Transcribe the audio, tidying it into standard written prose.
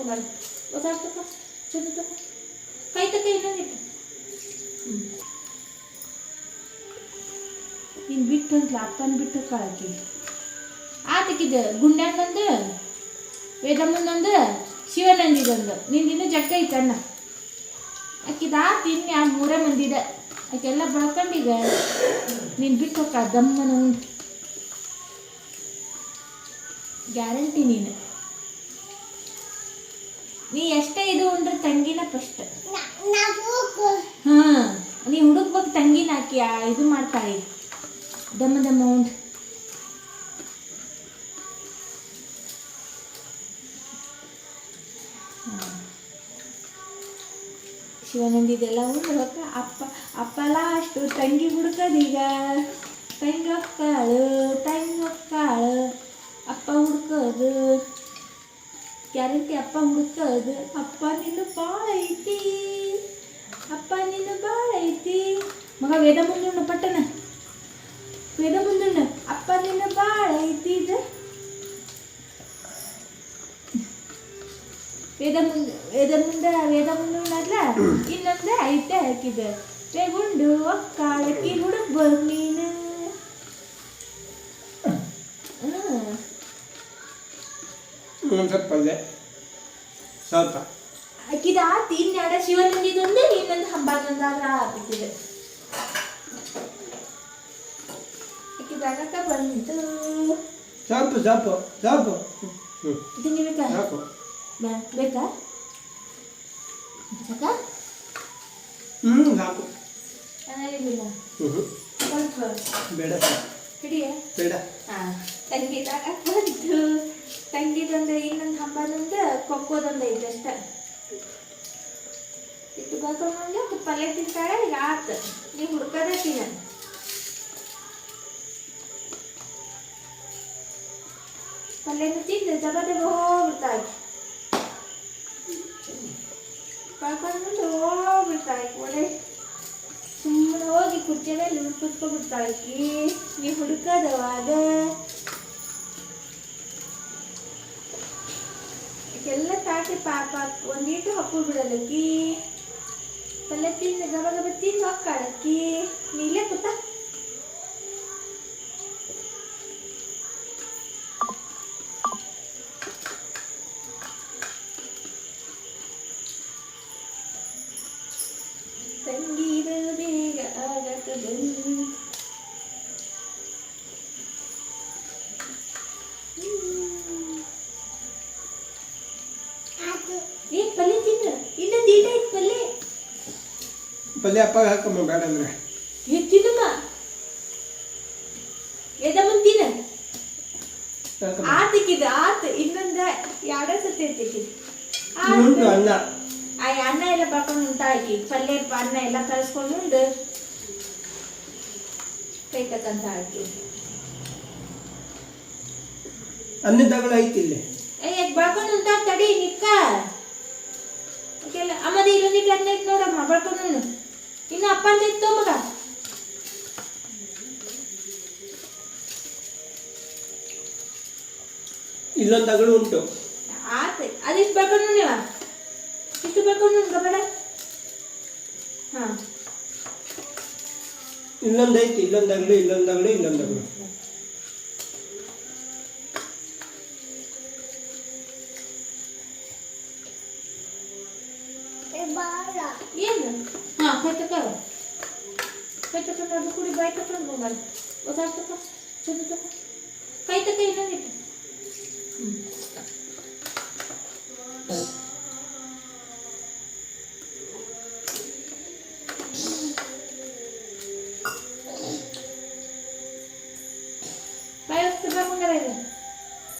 ಬಂಗಾರ ಗೊತ್ತಾಗ್ತಕ್ಕ ಚಂದ ತಕ ಕೈ ತಕ ಇನ್ನೊಂದಿಟ್ಟು ನೀನು ಬಿಟ್ಟು ಅಂತಲ ಅಪ್ಪನ ಬಿಟ್ಟು ಕಳಕಿ ಆತಕ್ಕಿದ್ದು ಗುಂಡ್ಯಾನಂದು ವೇದಮ್ಮನೊಂದು ಶಿವನಂದಿದೊಂದು ನಿಂದಿನ್ನು ಜಗ್ಗ ಐತಣ್ಣ ಆಕಿದ ಆತು ಇನ್ನು ಆ 3 ಮಂದಿದ ಆಕೆಲ್ಲ ಬಳ್ಕೊಂಡೀಗ ನೀನು ಬಿಟ್ಟು ಹೋಗ ದಮ್ಮನ ಉಂಡು ಗ್ಯಾರಂಟಿ ನೀ ಎಷ್ಟೇ ಇದು ಉಂಡ್ರೆ ತಂಗಿನ ಫಸ್ಟ್ ಹಾಂ ನೀ ಹುಡುಕ್ಬೇಕು ತಂಗಿನ ಹಾಕಿ ಇದು ಮಾಡ್ತಾಳೆ ದಮ್ಮ ಉಂಡು ಶಿವನಂದಿದೆಲ್ಲ ಉಂಡ್ರಕ್ಕ ಅಪ್ಪಲ್ಲ ಅಷ್ಟು ತಂಗಿ ಹುಡ್ಕದೀಗ ತಂಗಿ ಹೊಕ್ಕಾಳು ಅಪ್ಪ ಹುಡ್ಕೋದು ಗ್ಯಾರಂಟಿ ಅಪ್ಪ ಹುಡ್ಕೋದು ಅಪ್ಪ ನಿನ್ನ ಭಾಳ ಐತಿ ಮಗ ವೇದ ಮುಂದುಂಡು ಪಟ್ಟಣ ವೇದ ಮುಂದುಂಡು ಅಪ್ಪ ನಿನ್ನ ಭಾಳ ಐತಿ ಇದು ವೇದ ಮುಂದುಂಡಲ್ಲ ಇನ್ನೊಂದು ಐತೆ ಹಾಕಿದೆ ಬೇಗುಂಡು ಒಕ್ಕಾಳಕ್ಕಿ ಹುಡುಕ್ಬೋದು ನೀನು ಸ್ವಲ್ಪ ಅಕ್ಕಿದ ಆತು ಇನ್ನೆರಡ ಶಿವನಂದಿದೊಂದು ಇನ್ನೊಂದು ಹಂಬಾದೊಂದಾದ್ರ ಆತಿದೆ ಅಕ್ಕಿದಾಗಕ್ಕ ಬಂತು ಸ್ವಲ್ಪ ತಿನ್ನಿ ಬೇಕಾ ಸಾಕಾ ಸಾಕು ಚೆನ್ನಾಗಿಲ್ಲ ಬೇಡ ಹಿಡಿಯ ಬೇಡ ಹಾಂ ತಂಗಿದಾಗ ಬಂತು ತಂಗಿದೊಂದು ಇನ್ನೊಂದು ಹಬ್ಬದೊಂದು ಕೊಕ್ಕೋದೊಂದು ಐತೆ ಅಷ್ಟೆ ಇಟ್ಟು ಕರ್ಕೊಂಡು ಪಲ್ಯ ತಿಂತಾಳೆ ಈಗ ಆತು ನೀವು ಹುಡ್ಕೋದಕ್ಕೆ ನಾನು ಪಲ್ಯನ ತಿಂದು ಜಗದಾಗ ಹೋಗ್ಬಿಡ್ತಾಳೆ ಕರ್ಕೊಂಡು ಹೋಗ್ಬಿಡ್ತಾಳೆ ಒಳ್ಳೆ ಸುಮ್ಮನೆ ಹೋಗಿ ಕುರ್ಚಿ ಮೇಲೆ ಕುತ್ಕೊಬಿಡ್ತಾಳೆ ನೀವು ಹುಡುಕೋದವಾಗ ಎಲ್ಲ ತಾಟಿ ಪಾಪ ಒಂದೀಟು ಹಪ್ಪು ಬಿಡಲಕ್ಕಿ ಪಲ್ಯ ತಿಂದು ಗಬ ತಿಂದು ಹೊಕ್ಕಾಳಕ್ಕಿ ನೀಲೇ ಕೂತ ತಂಗಿದ ಬೇಗ ಆಗಕ ಬಂದು ಪಲ್ಯ ಅಪ್ಪ ಹಾಕಮ್ಮ ಬೇಡ ಅಂದ್ರೆ ತಿನ್ನಮ್ಮ ಎದಮ್ಮನ್ ತಿನ್ನ ಆತಿಕ್ಕಿದ ಆತು ಇನ್ನೊಂದ 2 ಸತಿ ಎತ್ತಿಕ್ಕಿದ ಅನ್ನ ಎಲ್ಲ ಬರ್ಕೊಂಡು ಉಂಟಾಕಿ ಪಲ್ಯ ಅನ್ನ ಎಲ್ಲ ಕಲಿಸ್ಕೊಂಡು ಉಂಡು ಕೈ ತಕ್ಕಂತ ಹಾಕಿ ಅನ್ನದಾಗಲ ಐತಿ ಇಲ್ಲಿ ಬಳ್ಕೊಂಡು ಉಂಟಾ ತಡಿ ನಿಕ್ಕ ಅಮ್ಮದ ಇಲ್ಲೊಂದಿಟ್ಟು ಅನ್ನ ಇತ್ತು ನೋಡಮ್ಮ ಬಳ್ಕೊಂಡು ಇನ್ನು ಅಪ್ಪ ಅಂತ ಇತ್ತು ಮಗ ಇಲ್ಲೊಂದು ಅಗಳು ಉಂಟು ಆತ ಅದಿಷ್ಟು ಬರ್ಕೊಂಡು ನೀವ ಇಷ್ಟು ಬರ್ಕೊಂಡು ಗಬಡ ಹಾಂ ಇಲ್ಲೊಂದು ಐತಿ ಇಲ್ಲೊಂದು ಏನು ಹಾಂ ಕೈ ತಕೊಂಡು ಅದು ಕುಡಿ ಬಾಯಿ ತಕೊಂಡು ಹೋಗಲ್ಲ ಗೊತ್ತಾಗ್ತಕ್ಕ ಚಂದ ತಕ ಕೈ ತಕ ಇನ್ನೊಂದಿಟ್ಟು